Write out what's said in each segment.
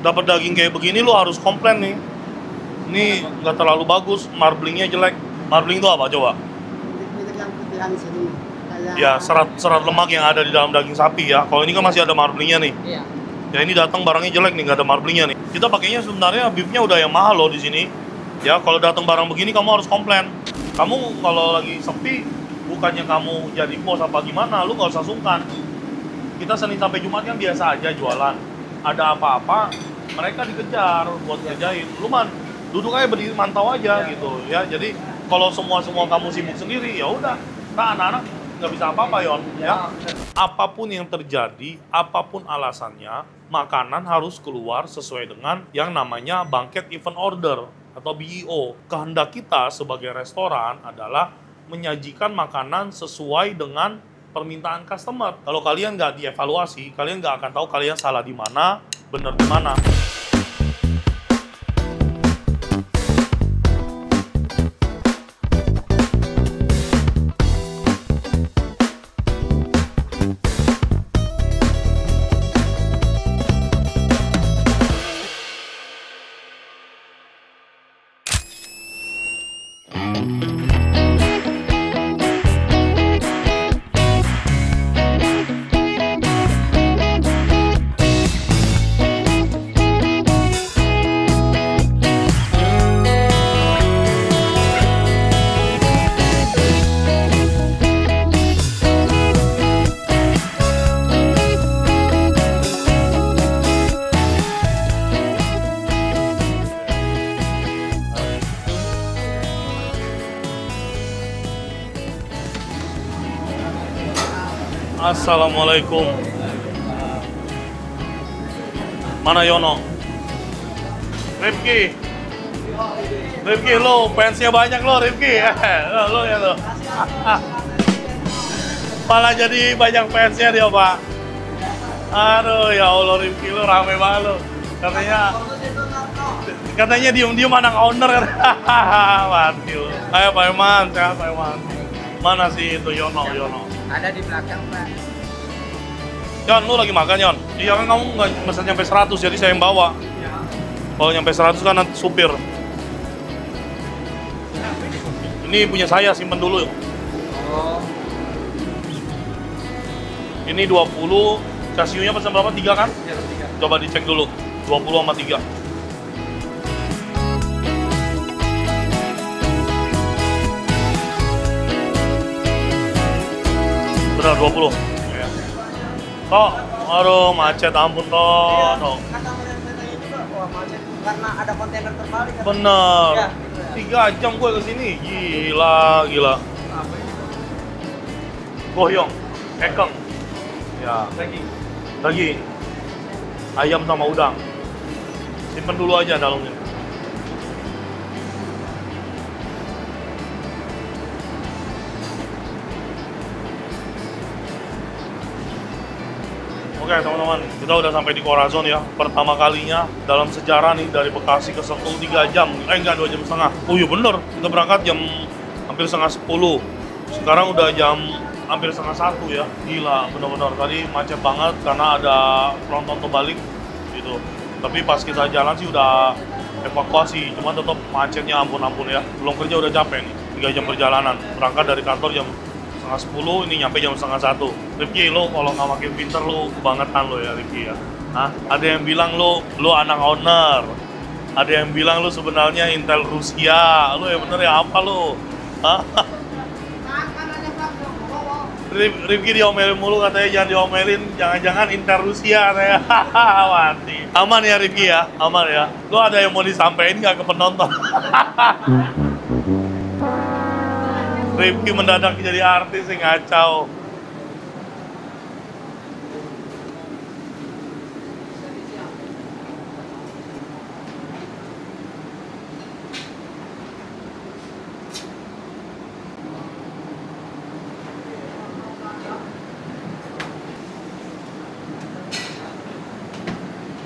dapat daging kayak begini lu harus komplain nih. Ini nggak terlalu bagus, marblingnya jelek. Marbling itu apa coba? Itu yang putihan sini. Kayak Ya serat lemak yang ada di dalam daging sapi ya. Kalau ini kan masih ada marblingnya nih. Iya. Ya ini datang barangnya jelek nih, nggak ada marblingnya nih. Kita pakainya sebenarnya beefnya udah yang mahal loh di sini. Ya kalau datang barang begini kamu harus komplain. Kamu kalau lagi sepi, bukannya kamu jadi bos apa gimana, lu nggak usah sungkan. Kita Senin sampai Jumat kan biasa aja jualan. Ada apa-apa, mereka dikejar buat ngerjain. Lu man, duduk aja berdiri mantau aja gitu ya. Jadi kalau semua kamu sibuk sendiri, ya udah. Nah anak-anak nggak bisa apa-apa Yon. Ya. Apapun yang terjadi, apapun alasannya, makanan harus keluar sesuai dengan yang namanya Banquet Event Order atau BEO. Kehendak kita sebagai restoran adalah menyajikan makanan sesuai dengan permintaan customer. Kalau kalian nggak dievaluasi, kalian nggak akan tahu kalian salah di mana, benar di mana. Assalamualaikum. Mana Yono? Rifki. Rifki, lo fansnya banyak lo, Rifki. Lo ya lo. Malah jadi banyak fansnya dia, Pak. Aduh, ya Allah Rifki, lo rame banget lo. Katanya diem-diem anak owner kan. Mati lo. Ayo Pak Iman, sehat Pak Iman. Mana sih itu Yono? Ada di belakang, Pak. Yon, lu lagi makan, Yon? Iya kan kamu nggak mesen nyampe 100, jadi saya yang bawa. Kalau nyampe 100 kan nanti supir. Ini punya saya, simpen dulu. Oh. Ini 20, casiunya pesan berapa? 3 kan? Iya, 3. Coba dicek dulu, 20 sama 3. Benar, 20. Toh, aduh macet, ampun toh. Kata mereka ini Pak, wah macet karena ada kontainer terbalik. Bener. Ya. 3 jam gue kesini, gila. Apa ini? Goyong, ekeng. Ya, daging. Ayam sama udang. Simpen dulu aja dalamnya. Oke teman-teman, kita udah sampai di Corazon ya. Pertama kalinya dalam sejarah nih dari Bekasi ke Sentul 3 jam. Enggak, 2 jam setengah. Oh iya bener, kita berangkat jam hampir setengah 10. Sekarang udah jam hampir setengah 1 ya. Gila, bener-bener. Tadi macet banget karena ada penonton terbalik gitu. Tapi pas kita jalan sih udah evakuasi. Cuma tetap macetnya ampun-ampun ya. Belum kerja udah capek nih. 3 jam perjalanan. Berangkat dari kantor jam setengah 10, ini nyampe jam setengah 1. Rifki, lo kalau nggak makin pinter lo kebangetan lo ya Rifki ya. Hah? Ada yang bilang lo anak owner. Ada yang bilang lo sebenarnya Intel Rusia. Lo yang bener ya apa lo? Hah? Rifki diomelin mulu, katanya jangan diomelin, jangan-jangan Intel Rusia katanya. Mati. Aman ya Rifki ya, aman ya. Lo ada yang mau disampaikan nggak ke penonton? Rifki mendadak jadi artis yang ngacau.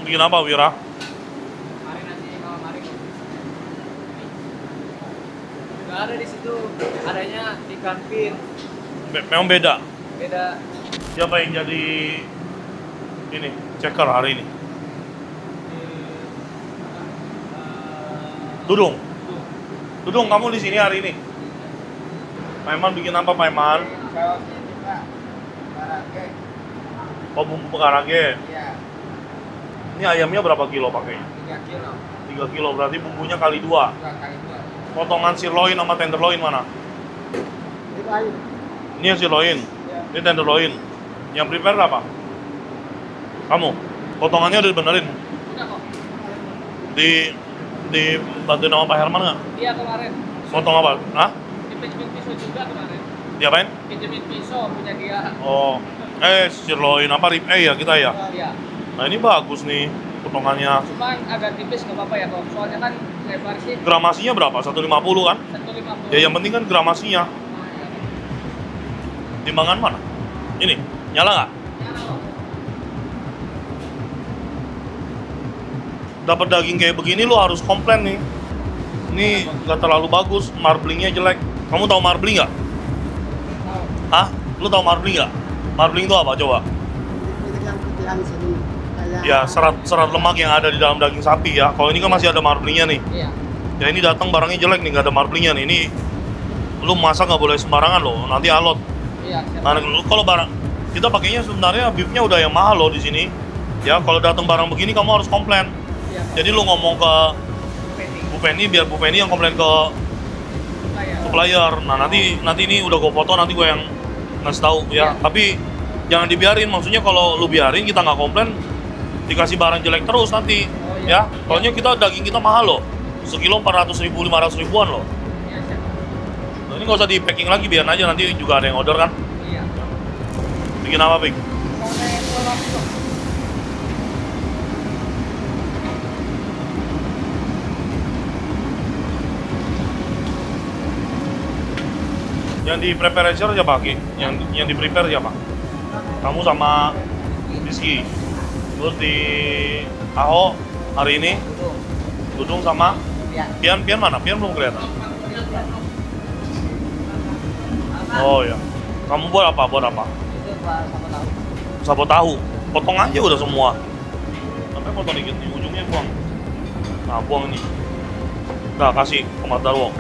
Bikin apa, Wira? Mari nanti kalau mari. Nggak ada di situ, adanya di kantin. Memang beda. Beda. Siapa yang jadi ini checker hari ini? Dudung. Dudung, kamu di sini hari ini. Pak Eman bikin apa, Pak Eman? Saus ini Pak, karage. Oh, bumbu karage. Iya, Ini ayamnya berapa kilo pakainya? 3 kilo. 3 kilo, berarti bumbunya kali 2. 2 kali 2. Potongan sirloin sama tenderloin mana? Itu aja. Ini yang sirloin, Iya. ini tenderloin. Yang prepare apa? Kamu? Potongannya udah dibenerin? Udah kok. Di bantuin sama Pak Herman nggak? Iya kemarin. Potong apa? Hah? Dipinjemin pisau juga kemarin. Diapain? Pinjemin pisau punya dia. Oh, sirloin apa? Rib ya kita ya? Iya. Nah ini bagus nih potongannya. Cuman agak tipis nggak apa-apa ya kok. Soalnya kan lebar sih Gramasinya berapa? 150 kan? 150. Ya yang penting kan gramasinya. Timbangan mana? Ini, nyala nggak? Dapat daging kayak begini lu harus komplain nih. Ini nggak terlalu bagus, marblingnya jelek. Kamu tahu marbling nggak? Hah? Lu tahu marbling nggak? Marbling itu apa coba? Itu yang putihan sini. Ya serat lemak yang ada di dalam daging sapi ya. Kalau ini kan masih ada marblingnya nih. Iya. Ya ini datang barangnya jelek nih, nggak ada marblingnya nih. Ini lu masak nggak boleh sembarangan loh, nanti alot. Iya. Nah, kalau barang kita pakainya sebenarnya beefnya udah yang mahal loh di sini. Ya kalau datang barang begini kamu harus komplain. Iya. Jadi lu ngomong ke Bu Penny biar Bu Penny yang komplain ke supplier. Nah nanti ini udah gue foto, nanti gue yang ngasih tahu ya. Iya. Tapi jangan dibiarin, maksudnya kalau lu biarin kita nggak komplain, dikasih barang jelek terus nanti. Oh, iya. Ya, soalnya kita daging kita mahal loh, sekilo 400.000, 500 ribuan loh. Iya, siap. Nah, ini nggak usah di packing lagi, biar aja nanti juga ada yang order kan. Iya. Bikin apa, Pik? Mau naik ke langsung. Yang di preparator siapa, Ki? Yang di prepare siapa? Kamu sama Rizky. Terus di Aho hari ini Dudung sama Iya. Pian mana? Pian belum kelihatan. Oh ya. Kamu buat apa? Itu Pak sama tahu. Sabot tahu. Potong aja udah semua. Sampai potong dikit nih, ujungnya buang. Nah, buang ini. Nah, kasih ke Mas Darwo.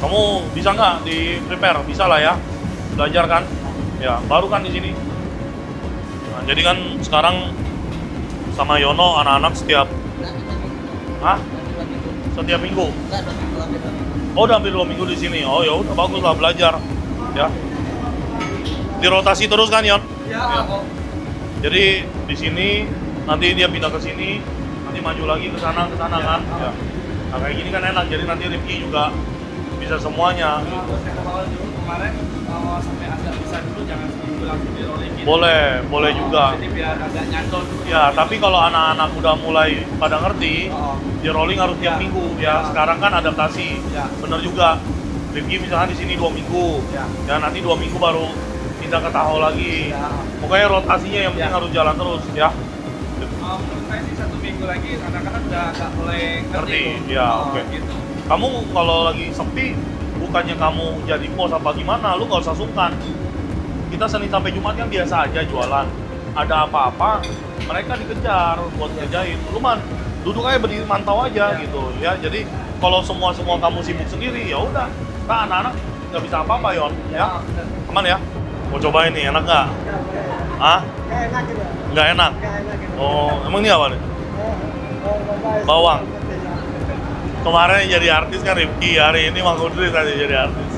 Kamu bisa nggak di prepare? Bisa lah ya. Belajar kan? Ya, baru kan di sini. Nah, jadi kan sekarang sama Yono anak-anak setiap setiap minggu. Oh, udah hampir 2 minggu di sini. Oh, ya udah bagus lah belajar. Ya. Dirotasi terus kan, Yon? Iya, kok. Jadi di sini nanti dia pindah ke sini, nanti maju lagi ke sana kan. Ya. Nah, kayak gini kan enak. Jadi nanti Rifki juga bisa semuanya. Saya ke bawah dulu kemarin, kalau sampai agak bisa dulu jangan seminggu langsung di rolling. Boleh juga. Jadi biar agak nyantol dulu. Ya, tapi kalau anak-anak udah mulai pada ngerti, Oh. di rolling harus tiap Ya. minggu. Ya, sekarang kan adaptasi. Ya. Bener juga. Rifki misalnya di sini 2 minggu. Ya. Ya, nanti 2 minggu baru pindah ke Tahoe lagi. Ya. Pokoknya rotasinya yang penting Ya. harus jalan terus ya. Menurut saya sih 1 minggu lagi anak-anak udah agak mulai Ngerti, kok. ya, Oh, oke. Gitu. Kamu kalau lagi sepi, bukannya kamu jadi bos apa gimana, lu nggak usah sungkan. Kita Senin sampai Jumat kan biasa aja jualan. Ada apa-apa, mereka dikejar buat ngerjain. Lu man, duduk aja berdiri mantau aja Ya. gitu ya. Jadi kalau semua kamu sibuk sendiri, ya udah. Nah, anak-anak nggak bisa apa-apa, Yon. Ya, bener. aman ya. Mau cobain nih, enak nggak? Hah? Nggak enak gitu. Nggak enak? Nggak enak gitu. Oh, emang ini apa nih? Bawang. Kemarin jadi artis kan Rifki, hari ini Mang Udris aja jadi artis.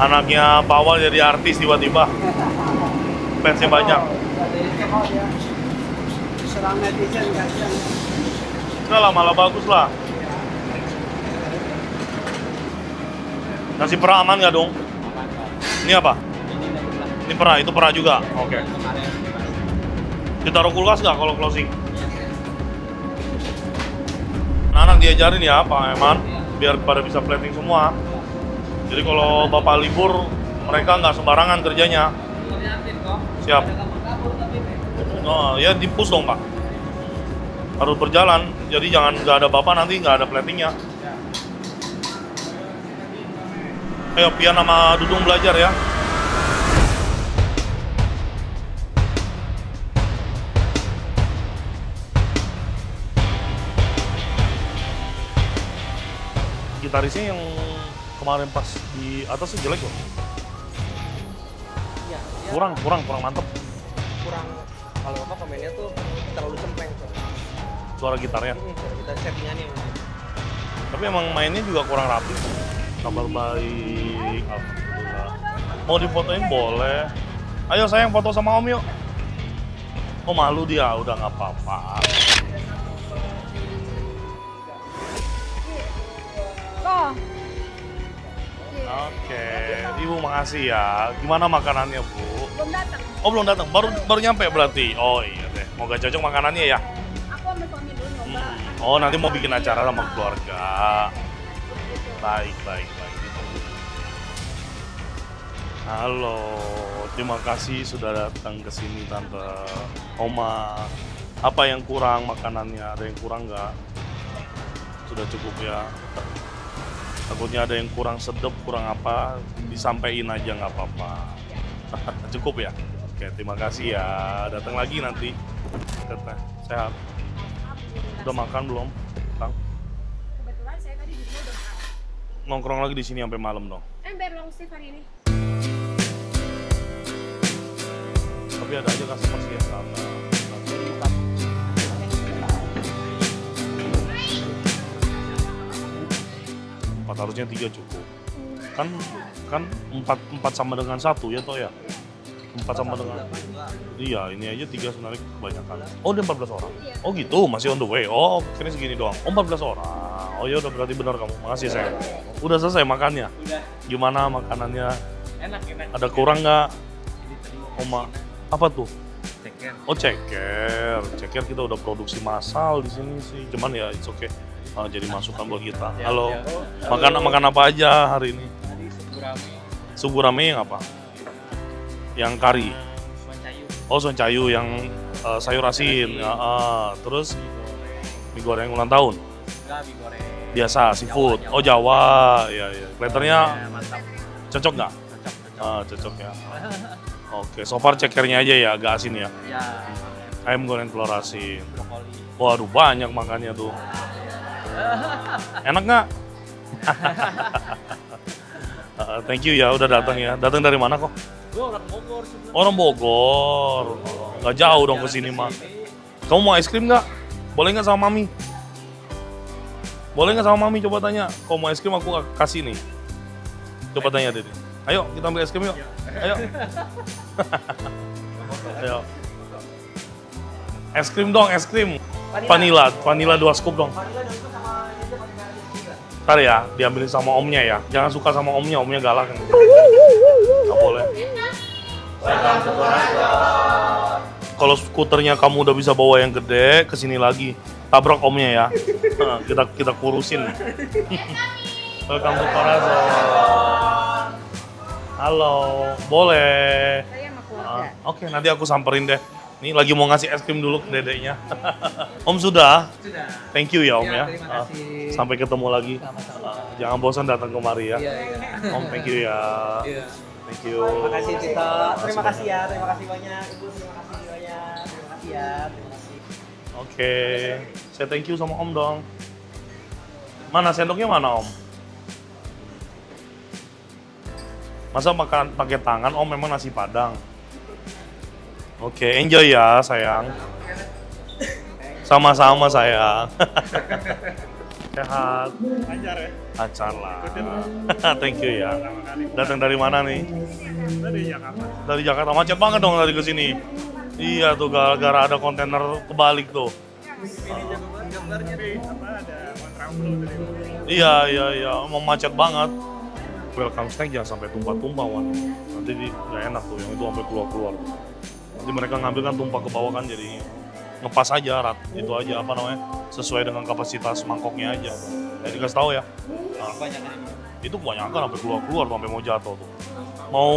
Anaknya Pawal jadi artis tiba-tiba. Fansnya banyak. Serang netizen kasihan. Udah lah, malah bagus lah. Nasi perah aman nggak dong? Ini apa? Ini perah, itu perah juga. Oke. Ditaruh kulkas nggak kalau closing? Anak diajarin ya Pak Eman, biar pada bisa plating semua. Jadi kalau Bapak libur, mereka nggak sembarangan kerjanya. Ngeliatin kok. Siap. Ada kabur-kabur tapi nih. Oh ya, dipus dong Pak. Harus berjalan, jadi jangan nggak ada Bapak nanti nggak ada platingnya. Ayo Pian sama Dudung belajar ya. komentarisnya yang kemarin pas di atas sih jelek loh. Iya, dia Kurang mantep kurang kalau apa komennya tuh terlalu cempreng tuh. suara gitarnya. Kalau kita settingannya Tapi emang mainnya juga kurang rapi. Kabar baik, alhamdulillah. Mau difotoin boleh. Ayo sayang foto sama Om yuk. Oh malu dia, udah nggak apa-apa. Oh. Oke, Ibu makasih ya. Gimana makanannya Bu? Belum datang. Oh belum datang, baru nyampe berarti. Oh iya deh, mau gak cocok makanannya ya? Aku sama suami dulu nyoba. Oh nanti mau bikin acara sama keluarga. Baik. Halo, terima kasih sudah datang ke sini Tante Oma. Apa yang kurang makanannya? Ada yang kurang nggak? Sudah cukup ya. Takutnya ada yang kurang sedap, kurang apa, disampaikan aja nggak apa-apa. Cukup ya? Oke, terima kasih ya. Datang lagi nanti. Teteh, sehat. Udah makan belum, Kang? Kebetulan saya tadi di rumah udah makan. Nongkrong lagi di sini sampai malam dong. Biar long shift hari ini. Tapi ada aja customer sih yang karena empat harusnya 3 cukup. Kan empat sama dengan 1 ya toh ya. 4 sama dengan iya ini aja 3 sebenarnya kebanyakan. Oh dia 14 orang. Oh gitu masih on the way. Oh kira segini doang. Oh 14 orang. Oh ya udah berarti benar kamu. Makasih saya. Udah selesai makannya. Gimana makanannya? Enak. Ada kurang nggak? Oma apa tuh? Ceker. Oh ceker kita udah produksi massal di sini sih. Cuman ya it's okay. Jadi masukan buat kita. Halo. Makan apa aja hari ini? Tadi sup gurame. Sup gurame yang apa? Yang kari. Mancayu. Oh soncayu yang sayur asin. Terus mie goreng ulang tahun. Enggak, mie goreng. Biasa seafood. Oh Jawa. Iya. Kelihatannya Mantap. cocok nggak? Cocok ya. Oke, so far cekernya aja ya agak asin ya. Ya. Ayam goreng telur asin. Brokoli. Waduh banyak makannya tuh. Enak nggak? Thank you ya udah datang ya. Datang dari mana kok? Gua orang Bogor sebenarnya. Orang Bogor. Nggak jauh dong ke sini mah. Kamu mau es krim nggak? Boleh nggak sama Mami? Boleh nggak sama Mami? Coba tanya. Kalau mau es krim aku kasih nih. Coba tanya deh. Ayo kita ambil es krim yuk. Ayo. Ayo. Es krim dong, es krim. Vanilla 2 scoop dong. Vanilla dan itu sama ini aja pakai garis juga. Ntar ya, diambilin sama omnya ya. Jangan suka sama omnya galak. Nggak boleh. Kalau skuternya kamu udah bisa bawa yang gede, kesini lagi. Tabrak omnya ya. Kita kurusin. Welcome to Corazon. Halo, boleh. Saya sama keluarga. Oke, nanti aku samperin deh. Nih lagi mau ngasih es krim dulu ke dedeknya. Om sudah? Sudah. Thank you ya Om ya. Ya, terima kasih. Sampai ketemu lagi. Sama-sama. Jangan bosan datang kemari ya. Iya. Om thank you ya. Iya. Thank you. Terima kasih Tito. Terima kasih ya. Terima kasih banyak Ibu. Terima kasih banyak. Terima kasih ya. Terima kasih. Oke, saya thank you sama Om dong. Mana sendoknya mana Om? Masa makan pakai tangan Om memang nasi Padang? Oke, enjoy ya sayang. Sama-sama sayang. Sehat. Lancar ya. Lancar lah. Thank you ya. Datang dari mana nih? Dari Jakarta. Dari Jakarta. Macet banget dong dari ke sini. Iya tuh gara-gara ada kontainer kebalik tuh. Ini jago banget gambarnya nih. Apa ada kontraflow tadi. Iya, mau macet banget. Welcome snack jangan sampai tumpah-tumpah Wan. Nanti nggak enak tuh yang itu sampai keluar-keluar. Nanti mereka ngambil kan tumpah ke bawah kan jadi ngepas aja rat itu aja apa namanya sesuai dengan kapasitas mangkoknya aja. Jadi kasih tahu ya. Nah, itu kebanyakan sampai keluar sampai mau jatuh tuh. Mau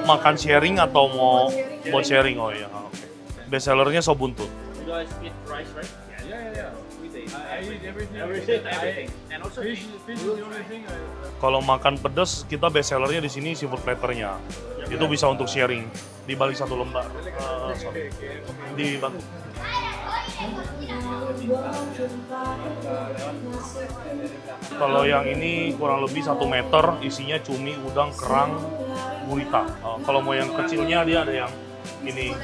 makan sharing atau mau buat sharing? Oh iya. Oke. Best sellernya sop buntut. You guys eat rice, right? Yeah. We eat. I eat everything. And also fish is the only thing. Kalau makan pedas kita best sellernya di sini seafood platernya. Itu bisa untuk sharing di balik 1 lembar. Di bang. Kalau yang ini kurang lebih 1 meter, isinya cumi, udang, kerang, gurita. Kalau mau yang kecilnya dia ada yang ini.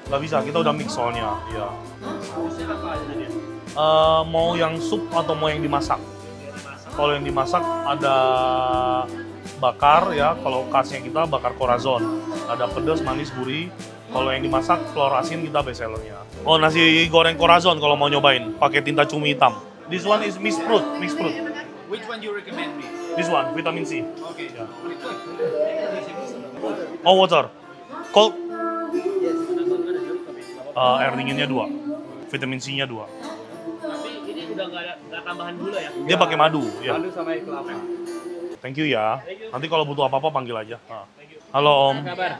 Nggak bisa, kita udah mix soalnya. Ya. Mau yang sup atau mau yang dimasak? Kalau yang dimasak ada bakar ya, kalau khasnya kita bakar corazon. Ada pedas, manis, gurih. Kalau yang dimasak, telur asin kita best sellernya. Oh, nasi goreng corazon kalau mau nyobain, pakai tinta cumi hitam. This one is mixed fruit, mixed fruit. Which one do you recommend me? This one, vitamin C. Okay. Yeah. Oh, water. Cold. Air dinginnya 2. Vitamin C-nya 2. Tapi ini udah nggak tambahan gula ya? Dia pakai madu. Ya. Madu sama air kelapa. Thank you ya. Nanti kalau butuh apa-apa panggil aja. Halo Om. Apa kabar?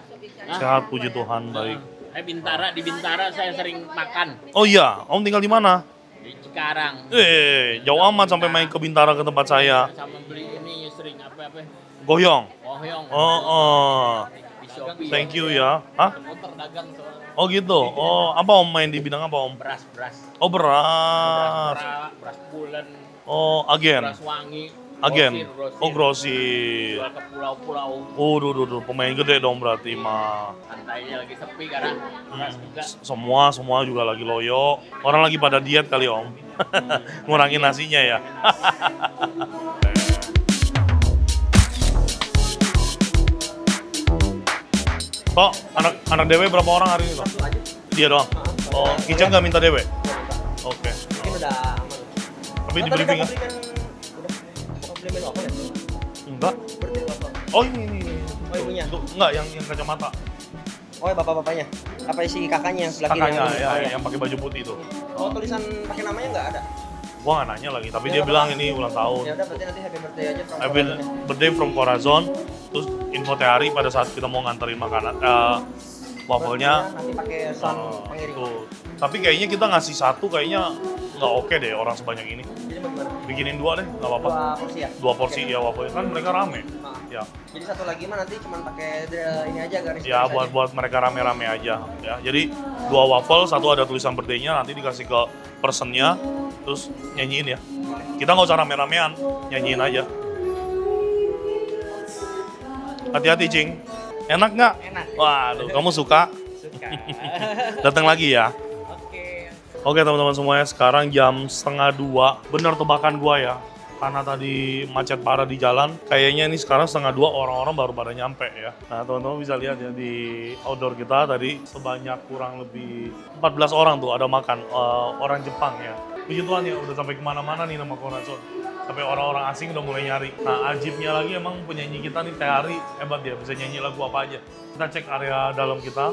Sehat, puji Tuhan, baik. Saya di Bintara saya sering makan Oh iya, Om tinggal di mana? di Cikarang. Jauh amat sampai main ke Bintara ke tempat saya. Sama beli ini sering apa? Goyong. Kohyong. Oh. Di Shopee. Thank you ya. Hah? Motor dagang soalnya. Oh gitu. Oh, apa Om main di bidang apa Om? Beras. Oh, beras. Beras bulan, Oh, agen. beras wangi. Agen. grosir. Oh, grosir. Jual ke pulau-pulau. Duh, pemain gede dong berarti mah. Pantainya lagi sepi karena beras juga. Semua juga lagi loyo. Orang lagi pada diet kali Om. Ngurangin nasinya ya. Kok anak dewe berapa orang hari ini Kok? Satu aja. Dia doang. Oh, Kicen nggak minta dewe? Oke. Mungkin udah aman. Tapi di Tadi briefing udah kan? beli menu apa ya? Enggak. Berarti apa? Oh ini. Oh, ibunya. Tuh, enggak yang kacamata. Oh, ya bapak-bapaknya. Apa si kakaknya yang sebelah kiri? Kakaknya yang- ya, oh, yang pakai baju putih itu. Oh, tulisan pakai namanya nggak ada? Gua nggak nanya lagi, tapi Ya, dia nggak bilang apa-apa. ini ulang tahun. Ya udah berarti nanti happy birthday aja from Happy Corazon ya. birthday from Corazon. Terus info Tehari pada saat kita mau nganterin makanan wafelnya. Nanti pakai sound pengiring. Tuh. Tapi kayaknya kita ngasih satu kayaknya nggak oke deh orang sebanyak ini. Jadi bagaimana? Bikinin 2 deh, nggak apa-apa. 2 porsi ya? 2 porsi Oke. ya wafelnya kan mereka rame. Nah, Ya, jadi satu lagi mah nanti cuma pakai ini aja garis. ya buat mereka rame-rame aja. Ya, jadi 2 waffle, satu ada tulisan birthday-nya, nanti dikasih ke personnya, terus nyanyiin ya. Kita nggak usah rame-ramean, nyanyiin aja. Hati-hati, Cing. Enak nggak? Enak. Waduh, kamu suka? Suka. Datang lagi ya. Oke. Oke teman-teman semuanya, sekarang jam 1:30. Bener tebakan gua ya. Karena tadi macet parah di jalan, kayaknya ini sekarang 1:30 orang-orang baru pada nyampe ya. Nah teman-teman bisa lihat ya di outdoor kita tadi sebanyak kurang lebih 14 orang tuh ada makan, orang Jepang ya. Puji Tuhan ya udah sampai kemana-mana nih nama Corazon. Sampai orang-orang asing udah mulai nyari. Nah ajibnya lagi emang penyanyi kita nih Tehari hebat ya, bisa nyanyi lagu apa aja. Kita cek area dalam kita,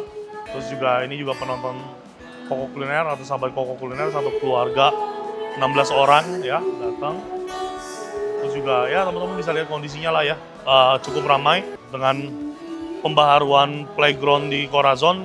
terus juga ini juga penonton Koko Kuliner atau sahabat Koko Kuliner, satu keluarga 16 orang ya datang. Terus juga ya teman-teman bisa lihat kondisinya lah ya, cukup ramai dengan pembaharuan playground di Corazon.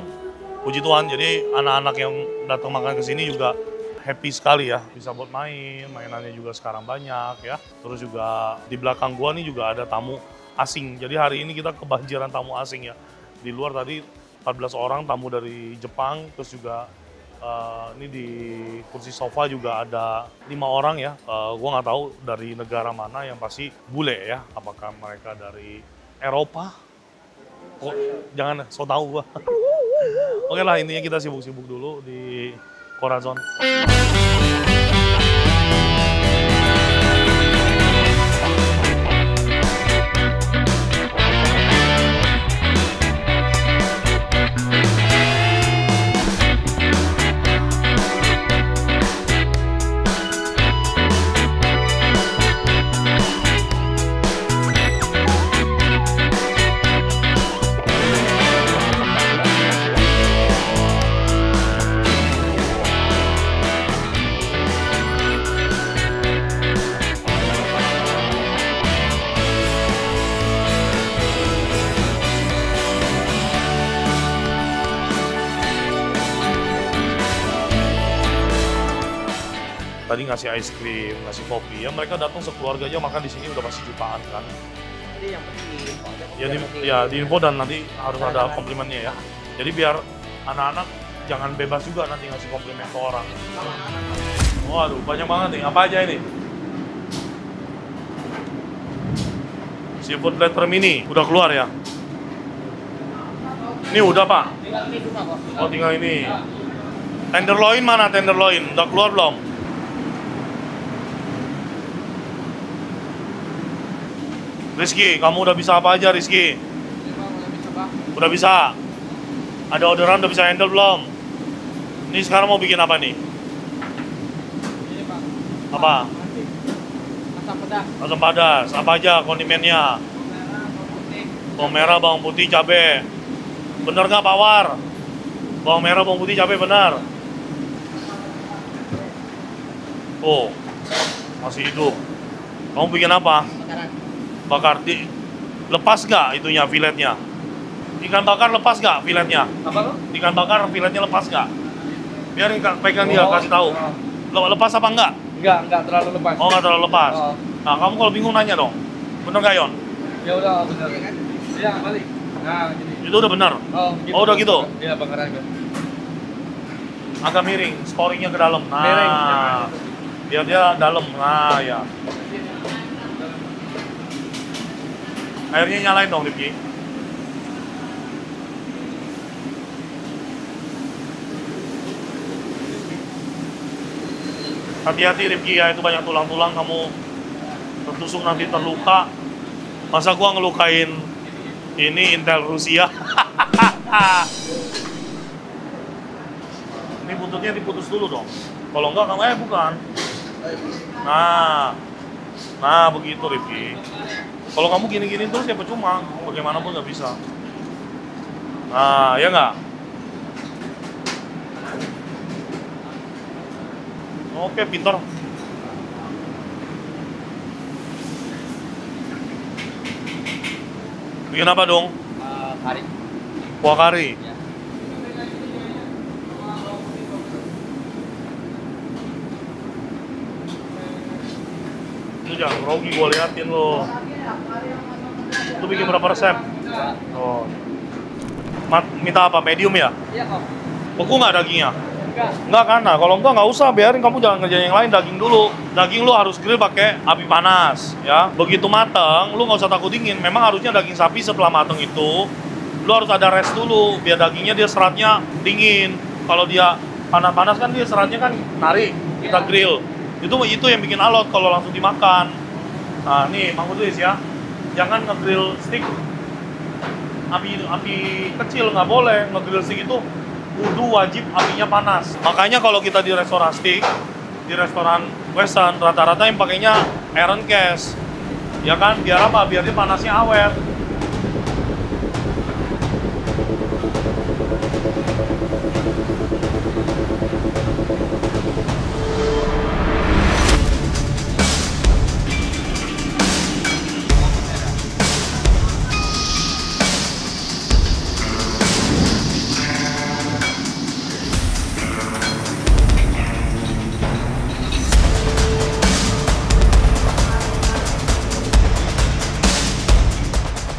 Puji Tuhan, jadi anak-anak yang datang makan ke sini juga happy sekali ya, bisa buat main, mainannya juga sekarang banyak ya. Terus juga di belakang gua nih juga ada tamu asing. Jadi hari ini kita kebanjiran tamu asing ya. Di luar tadi 14 orang tamu dari Jepang, terus juga ini di kursi sofa juga ada 5 orang ya. Gua nggak tahu dari negara mana, yang pasti bule ya. Apakah mereka dari Eropa? Oh, jangan so tahu gua. Oke lah, intinya kita sibuk-sibuk dulu di Corazon. Tadi ngasih ice cream, ngasih kopi, ya mereka datang sekeluarga aja makan di sini udah pasti jutaan kan. Jadi yang penting info aja. Ya di info dan nanti harus ada komplimennya ya. Jadi biar anak-anak jangan bebas juga nanti ngasih komplimen ke orang. Waduh, banyak banget nih. Apa aja ini? Seafood platter mini, udah keluar ya? Ini udah, Pak? Tinggal ini cuma kok. Oh, tinggal ini. Tenderloin mana tenderloin? Udah keluar belum? Rizky, kamu udah bisa apa aja, Rizky? Udah bisa? Ada orderan udah bisa handle belum? Ini sekarang mau bikin apa nih? Ini Pak. Apa? Asam pedas. Asam pedas, apa aja kondimennya? Bawang merah, bawang putih, cabai. Bener nggak Pak War? Bawang merah, bawang putih, cabai benar. Oh, masih hidup. Kamu bikin apa? Bakaran. Bakar di lepas nggak itunya filetnya? Ikan bakar lepas nggak filetnya? Apa lo? Ikan bakar filetnya lepas nggak? Biarin pegang dia, kasih tahu. Lepas apa enggak? Enggak terlalu lepas. Oh, nggak terlalu lepas. Oh. Nah, kamu kalau bingung nanya dong. Bener nggak, Yon? Ya udah benar. Iya, balik. Nah, gini. Itu udah benar. Oh, Oh, udah gitu? Iya, bakaran kan. Agak miring, scoringnya ke dalam. Nah, Miring. biar dia dalam. Nah, ya. Airnya nyalain dong, Rifki. Hati-hati, Rifki ya, itu banyak tulang-tulang, kamu tertusuk nanti terluka. Masa gua ngelukain ini Intel Rusia? Ini buntutnya diputus dulu dong. Kalau enggak, kamu bukan. Nah begitu, Rifki. Kalau kamu gini-gini terus ya percuma, bagaimanapun nggak bisa. Nah, ya nggak? Oke, pintar. Bikin apa dong? Kari. Kuah kari. Ya. Itu jangan grogi, gue liatin lo. Itu bikin berapa resep? Oh. Minta apa? Medium ya? Iya kok. Beku nggak dagingnya? Enggak. Nggak kan? Nah, kalau enggak usah, biarin, kamu jangan ngerjain yang lain, daging dulu. Daging lu harus grill pakai api panas, ya. Begitu mateng, lu nggak usah takut dingin. Memang harusnya daging sapi setelah mateng itu, lu harus ada rest dulu, biar dagingnya dia seratnya dingin. Kalau dia panas-panas kan dia seratnya kan narik, kita grill. Itu yang bikin alot kalau langsung dimakan. Nah, nih, Mang Udris ya. Jangan nge-grill stick api kecil, nggak boleh. Nge-grill stick itu kudu wajib apinya panas. Makanya kalau kita di restoran steak, di restoran western, rata-rata yang pakainya iron cast. Ya kan, biar apa? Biar dia panasnya awet.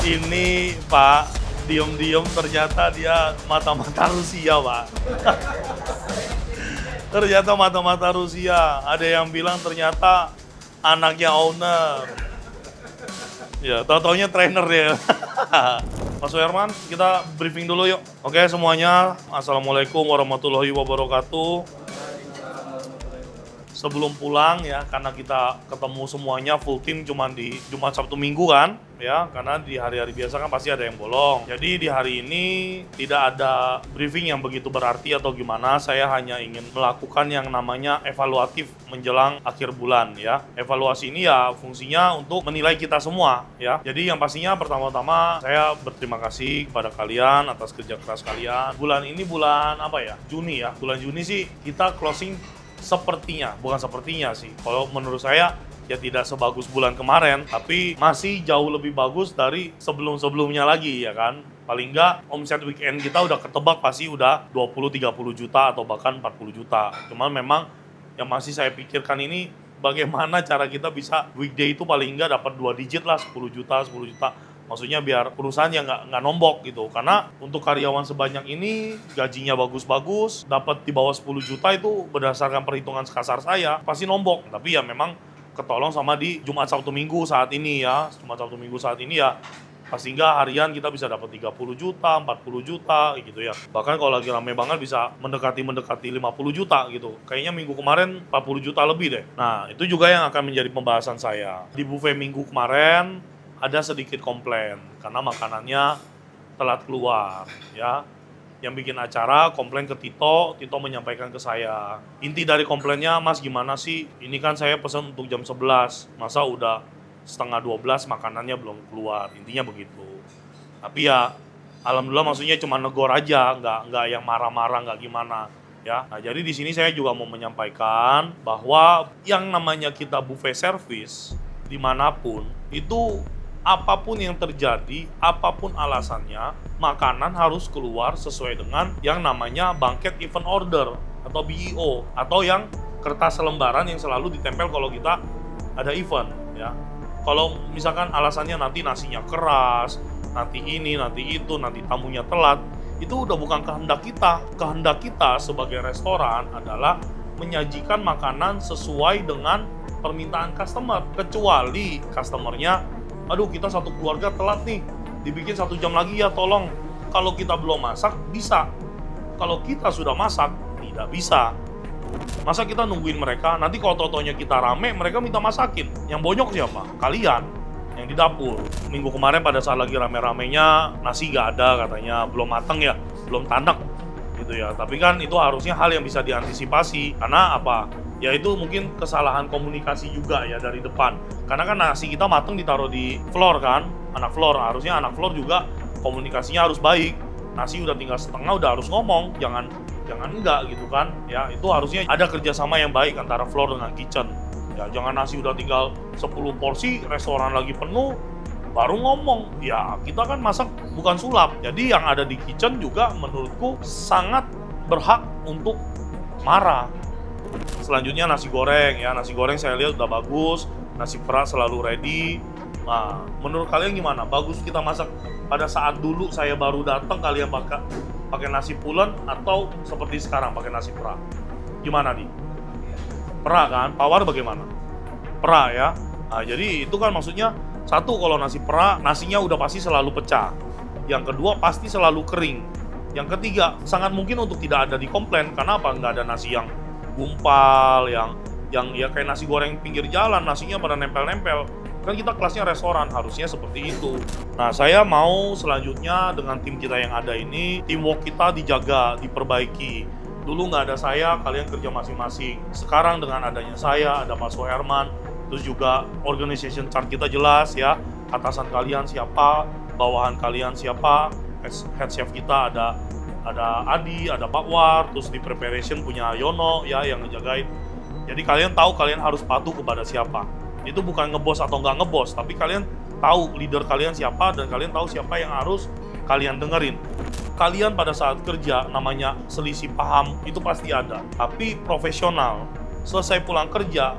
Ini Pak, diem-diem ternyata dia mata-mata Rusia, Pak. Ternyata mata-mata Rusia. Ada yang bilang ternyata anaknya owner. Ya, tau-taunya trainer dia. Mas Herman, kita briefing dulu yuk. Oke semuanya, Assalamualaikum warahmatullahi wabarakatuh. Sebelum pulang ya, karena kita ketemu semuanya full team cuma di Jumat Sabtu Minggu kan, ya, karena di hari-hari biasa kan pasti ada yang bolong. Jadi di hari ini tidak ada briefing yang begitu berarti atau gimana, saya hanya ingin melakukan yang namanya evaluatif menjelang akhir bulan ya. Evaluasi ini ya fungsinya untuk menilai kita semua ya. Jadi yang pastinya pertama-tama saya berterima kasih kepada kalian atas kerja keras kalian. Bulan ini bulan apa ya? Juni ya. Bulan Juni sih kita closing bukan sepertinya sih. Kalau menurut saya ya tidak sebagus bulan kemarin, tapi masih jauh lebih bagus dari sebelum-sebelumnya lagi ya kan. Paling nggak omset weekend kita udah ketebak pasti udah 20-30 juta atau bahkan 40 juta. Cuman memang yang masih saya pikirkan ini bagaimana cara kita bisa weekday itu paling nggak dapat 2 digit lah, 10 juta, 10 juta. Maksudnya biar perusahaan yang nggak nombok gitu. Karena untuk karyawan sebanyak ini, gajinya bagus-bagus, dapat di bawah 10 juta itu berdasarkan perhitungan kasar saya, pasti nombok. Tapi ya memang ketolong sama di Jumat Sabtu Minggu saat ini ya. Jumat Sabtu Minggu saat ini ya. Pasti nggak harian kita bisa dapat 30 juta, 40 juta gitu ya. Bahkan kalau lagi rame banget bisa mendekati 50 juta gitu. Kayaknya minggu kemarin 40 juta lebih deh. Nah, itu juga yang akan menjadi pembahasan saya. Di buffet minggu kemarin ada sedikit komplain karena makanannya telat keluar ya. Yang bikin acara komplain ke Tito menyampaikan ke saya. Inti dari komplainnya, Mas gimana sih? Ini kan saya pesan untuk jam 11, masa udah setengah 12 makanannya belum keluar, intinya begitu. Tapi ya alhamdulillah maksudnya cuma negor aja, nggak yang marah-marah, nggak gimana ya. Nah, jadi di sini saya juga mau menyampaikan bahwa yang namanya kita buffet service dimanapun itu apapun yang terjadi, apapun alasannya, makanan harus keluar sesuai dengan yang namanya Banquet Event Order atau BEO, atau yang kertas lembaran yang selalu ditempel kalau kita ada event ya. Kalau misalkan alasannya nanti nasinya keras, nanti ini, nanti itu, nanti tamunya telat, itu udah bukan kehendak kita. Kehendak kita sebagai restoran adalah menyajikan makanan sesuai dengan permintaan customer. Kecuali customernya, aduh kita satu keluarga telat nih, dibikin 1 jam lagi ya tolong. Kalau kita belum masak, bisa. Kalau kita sudah masak, tidak bisa. Masa kita nungguin mereka, nanti kalau totonya kita rame, mereka minta masakin. Yang bonyok siapa? Kalian yang di dapur. Minggu kemarin pada saat lagi rame-ramenya, nasi gak ada katanya, belum mateng ya, belum tanek gitu ya. Tapi kan itu harusnya hal yang bisa diantisipasi. Karena apa? Ya itu mungkin kesalahan komunikasi juga ya dari depan. Karena kan nasi kita mateng ditaruh di floor kan, anak floor. Harusnya anak floor juga komunikasinya harus baik. Nasi udah tinggal setengah, udah harus ngomong, jangan enggak gitu kan ya. Itu harusnya ada kerjasama yang baik antara floor dengan kitchen ya. Jangan nasi udah tinggal 10 porsi, restoran lagi penuh, baru ngomong. Ya kita kan masak bukan sulap. Jadi yang ada di kitchen juga menurutku sangat berhak untuk marah. Selanjutnya nasi goreng ya. Nasi goreng saya lihat udah bagus, nasi perah selalu ready. Nah, menurut kalian gimana? Bagus kita masak pada saat dulu saya baru datang kalian pakai nasi pulen atau seperti sekarang pakai nasi perah? Gimana nih? Perah kan? Pawar bagaimana? Perah ya. Nah, jadi itu kan maksudnya satu, kalau nasi perah nasinya udah pasti selalu pecah. Yang kedua pasti selalu kering. Yang ketiga sangat mungkin untuk tidak ada di komplain. Karena apa? Nggak ada nasi yang gumpal, yang ya kayak nasi goreng pinggir jalan, nasinya pada nempel-nempel. Kan kita kelasnya restoran, harusnya seperti itu. Nah, saya mau selanjutnya dengan tim kita yang ada ini, teamwork kita dijaga, diperbaiki. Dulu nggak ada saya, kalian kerja masing-masing. Sekarang dengan adanya saya, ada Mas Herman, terus juga organization chart kita jelas ya. Atasan kalian siapa, bawahan kalian siapa, head chef kita ada Adi, ada Pak War, terus di preparation punya Yono ya yang ngejagain. Jadi kalian tahu kalian harus patuh kepada siapa. Itu bukan ngebos atau nggak ngebos, tapi kalian tahu leader kalian siapa dan kalian tahu siapa yang harus kalian dengerin. Kalian pada saat kerja namanya selisih paham itu pasti ada, tapi profesional. Selesai pulang kerja,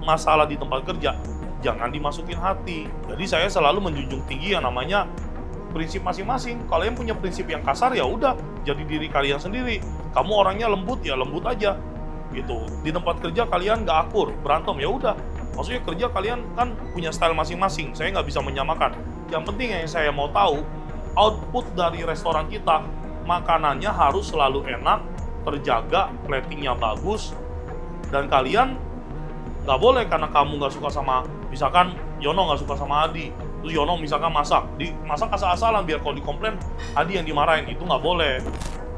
masalah di tempat kerja jangan dimasukin hati. Jadi saya selalu menjunjung tinggi yang namanya prinsip masing-masing. Kalian punya prinsip yang kasar ya udah, jadi diri kalian sendiri. Kamu orangnya lembut ya lembut aja gitu. Di tempat kerja kalian nggak akur, berantem ya udah. Maksudnya kerja kalian kan punya style masing-masing, saya nggak bisa menyamakan. Yang penting yang saya mau tahu, output dari restoran kita, makanannya harus selalu enak, terjaga, platingnya bagus, dan kalian nggak boleh karena kamu nggak suka sama, misalkan Yono nggak suka sama Adi, terus Yono misalkan masak asal-asalan biar kalau dikomplain Adi yang dimarahin, itu nggak boleh.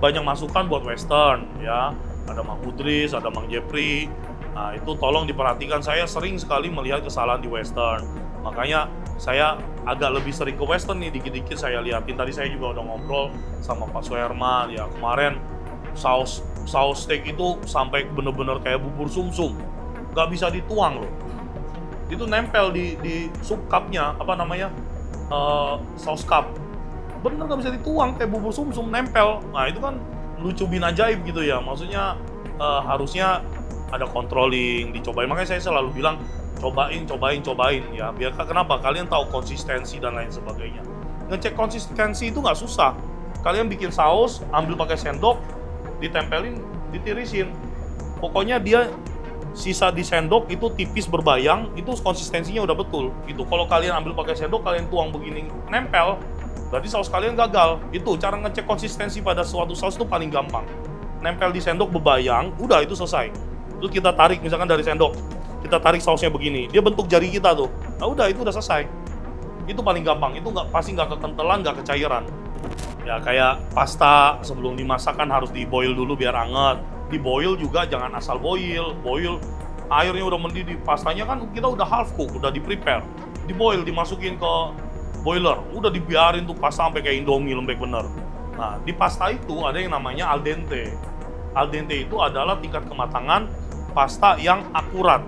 Banyak masukan buat Western, ya, ada Mang Budris, ada Mang Jepri. Nah, itu tolong diperhatikan. Saya sering sekali melihat kesalahan di Western. Makanya saya agak lebih sering ke Western nih, dikit-dikit saya liatin. Tadi saya juga udah ngobrol sama Pak Suherman. Ya, kemarin saus steak itu sampai bener-bener kayak bubur sumsum. Nggak bisa dituang loh. Itu nempel di sup cupnya, apa namanya, saus cup. Bener nggak bisa dituang, kayak bubur sumsum nempel. Nah, itu kan lucu bin ajaib gitu ya. Maksudnya harusnya ada controlling, dicobain. Makanya saya selalu bilang cobain ya. Biar kenapa? Kalian tahu konsistensi dan lain sebagainya. Ngecek konsistensi itu nggak susah. Kalian bikin saus, ambil pakai sendok, ditempelin, ditirisin. Pokoknya dia sisa di sendok itu tipis berbayang, itu konsistensinya udah betul. Itu kalau kalian ambil pakai sendok, kalian tuang begini nempel, berarti saus kalian gagal. Itu cara ngecek konsistensi pada suatu saus itu paling gampang. Nempel di sendok berbayang, udah itu selesai. Terus kita tarik misalkan dari sendok, kita tarik sausnya begini, dia bentuk jari kita tuh. Nah udah itu udah selesai. Itu paling gampang, itu pasti nggak kekentelan, nggak kecairan. Ya kayak pasta sebelum dimasak kan harus di-boil dulu biar anget. Di-boil juga jangan asal boil. Boil airnya udah mendidih, pastanya kan kita udah half cook, udah di-prepare. Di-boil, dimasukin ke boiler, udah dibiarin tuh pasta sampai kayak Indomie lembek bener. Nah di pasta itu ada yang namanya al dente. Al dente itu adalah tingkat kematangan pasta yang akurat.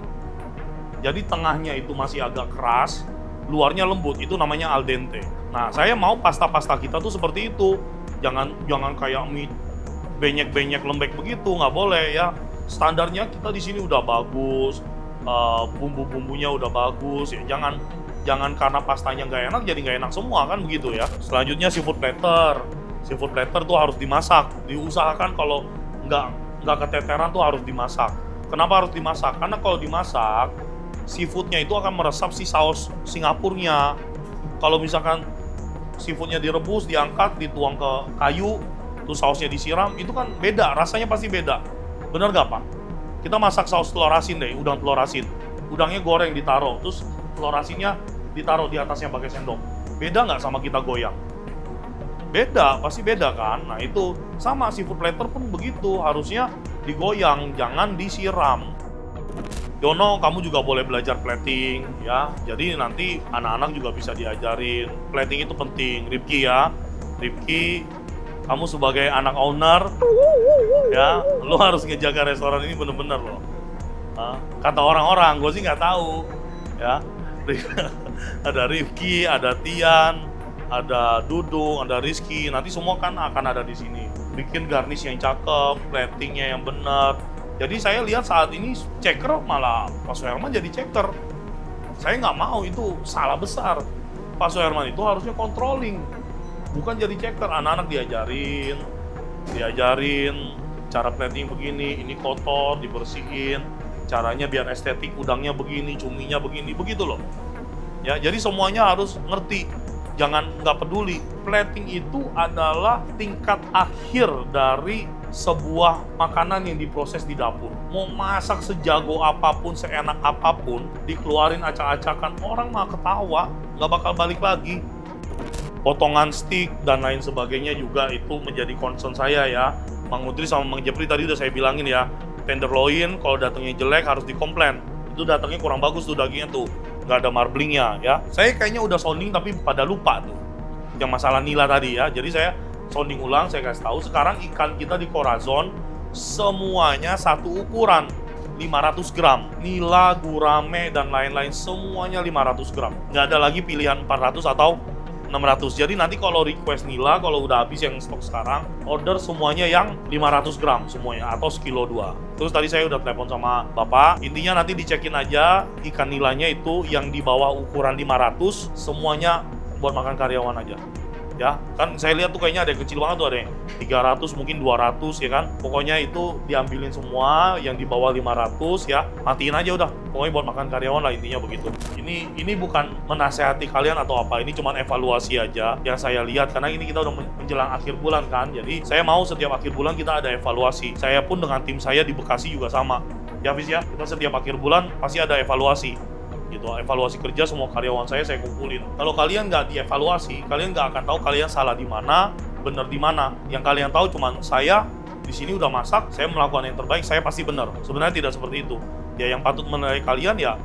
Jadi tengahnya itu masih agak keras, luarnya lembut, itu namanya al dente. Nah, saya mau pasta-pasta kita tuh seperti itu. Jangan kayak mie benyek-benyek lembek begitu, nggak boleh ya. Standarnya kita di sini udah bagus, bumbu-bumbunya udah bagus. Ya, jangan karena pastanya nggak enak jadi nggak enak semua kan begitu ya. Selanjutnya seafood platter. Seafood platter tuh harus dimasak. Diusahakan kalau nggak keteteran tuh harus dimasak. Kenapa harus dimasak? Karena kalau dimasak seafoodnya itu akan meresap si saus Singapurnya. Kalau misalkan seafoodnya direbus, diangkat, dituang ke kayu, terus sausnya disiram, itu kan beda, rasanya pasti beda. Bener gak Pak? Kita masak saus telur asin deh, udang telur asin. Udangnya goreng ditaruh, terus telur asinnya ditaruh di atasnya pakai sendok. Beda nggak sama kita goyang? Beda, pasti beda kan? Nah itu sama seafood platter pun begitu, harusnya digoyang, jangan disiram. Yono, kamu juga boleh belajar plating ya. Jadi nanti anak-anak juga bisa diajarin. Plating itu penting. Rifki ya. Rifki, kamu sebagai anak owner ya, lo harus ngejaga restoran ini bener-bener loh. Kata orang-orang, gue sih nggak tahu ya. Ada Rifki, ada Tian, ada Dudung, ada Rizky. Nanti semua kan akan ada di sini. Bikin garnish yang cakep, platingnya yang benar. Jadi saya lihat saat ini checker malah Pak Suherman jadi checker. Saya nggak mau, itu salah besar. Pak Suherman itu harusnya controlling, bukan jadi checker. Anak-anak diajarin cara plating begini, ini kotor, dibersihin. Caranya biar estetik, udangnya begini, cuminya begini, begitu loh. Ya, jadi semuanya harus ngerti. Jangan nggak peduli. Plating itu adalah tingkat akhir dari sebuah makanan yang diproses di dapur. Mau masak sejago apapun, seenak apapun, dikeluarin acak-acakan, orang mah ketawa, nggak bakal balik lagi. Potongan steak dan lain sebagainya juga itu menjadi concern saya ya. Mang Udri sama Mang Jepri tadi udah saya bilangin ya, tenderloin kalau datangnya jelek harus dikomplain. Itu datangnya kurang bagus tuh dagingnya tuh, nggak ada marblingnya ya. Saya kayaknya udah sounding tapi pada lupa tuh yang masalah nila tadi ya. Jadi saya sounding ulang, saya kasih tahu sekarang ikan kita di Corazon semuanya satu ukuran 500 gram. Nila, gurame, dan lain-lain semuanya 500 gram. Nggak ada lagi pilihan 400 atau 600. Jadi nanti kalau request nila, kalau udah habis yang stok sekarang, order semuanya yang 500 gram semuanya atau sekilo 2. Terus tadi saya udah telepon sama Bapak, intinya nanti dicekin aja ikan nilanya itu yang di bawah ukuran 500 semuanya buat makan karyawan aja. Ya, kan saya lihat tuh kayaknya ada yang kecil banget tuh, ada yang 300 mungkin 200 ya kan. Pokoknya itu diambilin semua yang di bawah 500 ya. Matiin aja udah. Pokoknya buat makan karyawan lah, intinya begitu. Ini bukan menasehati kalian atau apa, ini cuma evaluasi aja yang saya lihat karena ini kita udah menjelang akhir bulan kan. Jadi saya mau setiap akhir bulan kita ada evaluasi. Saya pun dengan tim saya di Bekasi juga sama. Ya Fis ya, kita setiap akhir bulan pasti ada evaluasi. Gitu, evaluasi kerja semua karyawan saya kumpulin. Kalau kalian nggak dievaluasi, kalian nggak akan tahu kalian salah di mana, benar di mana. Yang kalian tahu cuma saya di sini udah masak, saya melakukan yang terbaik, saya pasti benar. Sebenarnya tidak seperti itu. Ya yang patut menilai kalian ya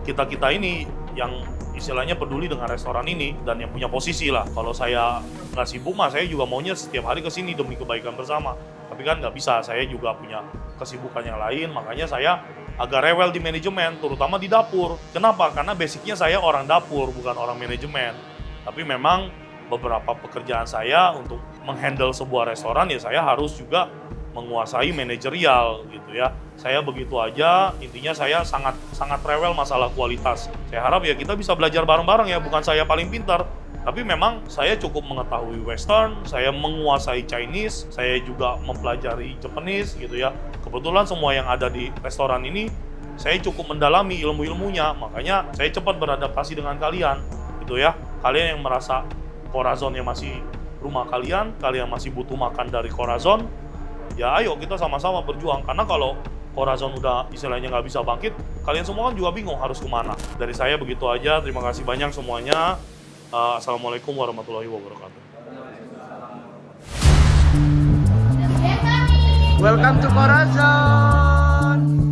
kita ini yang istilahnya peduli dengan restoran ini dan yang punya posisi lah. Kalau saya nggak sibuk mah saya juga maunya setiap hari ke sini demi kebaikan bersama. Tapi kan nggak bisa, saya juga punya kesibukan yang lain, makanya saya agak rewel di manajemen, terutama di dapur. Kenapa? Karena basicnya saya orang dapur, bukan orang manajemen. Tapi memang beberapa pekerjaan saya untuk menghandle sebuah restoran ya saya harus juga menguasai manajerial gitu ya. Saya begitu aja, intinya saya sangat rewel masalah kualitas. Saya harap ya kita bisa belajar bareng-bareng ya, bukan saya paling pintar. Tapi memang saya cukup mengetahui Western, saya menguasai Chinese, saya juga mempelajari Japanese gitu ya. Kebetulan semua yang ada di restoran ini, saya cukup mendalami ilmu-ilmunya, makanya saya cepat beradaptasi dengan kalian gitu ya. Kalian yang merasa Corazon yang masih rumah kalian masih butuh makan dari Corazon, ya ayo kita sama-sama berjuang. Karena kalau Corazon udah istilahnya nggak bisa bangkit, kalian semua kan juga bingung harus kemana. Dari saya begitu aja, terima kasih banyak semuanya. Assalamualaikum warahmatullahi wabarakatuh. Welcome to Corazon.